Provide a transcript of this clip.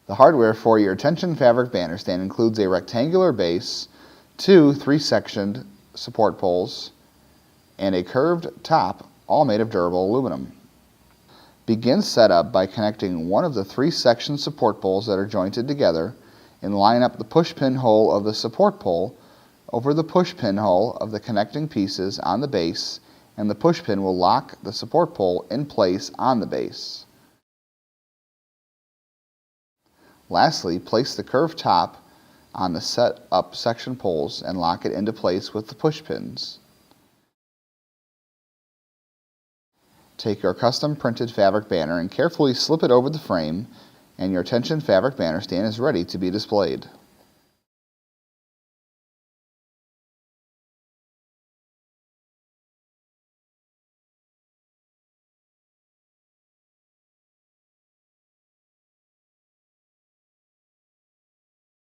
The hardware for your tension fabric banner stand includes a rectangular base, two 3-sectioned support poles, and a curved top, all made of durable aluminum. Begin setup by connecting one of the 3-section support poles that are jointed together and line up the push pin hole of the support pole over the push pin hole of the connecting pieces on the base, and the push pin will lock the support pole in place on the base. Lastly, place the curved top on the set up section poles and lock it into place with the push pins. Take your custom printed fabric banner and carefully slip it over the frame, and your tension fabric banner stand is ready to be displayed.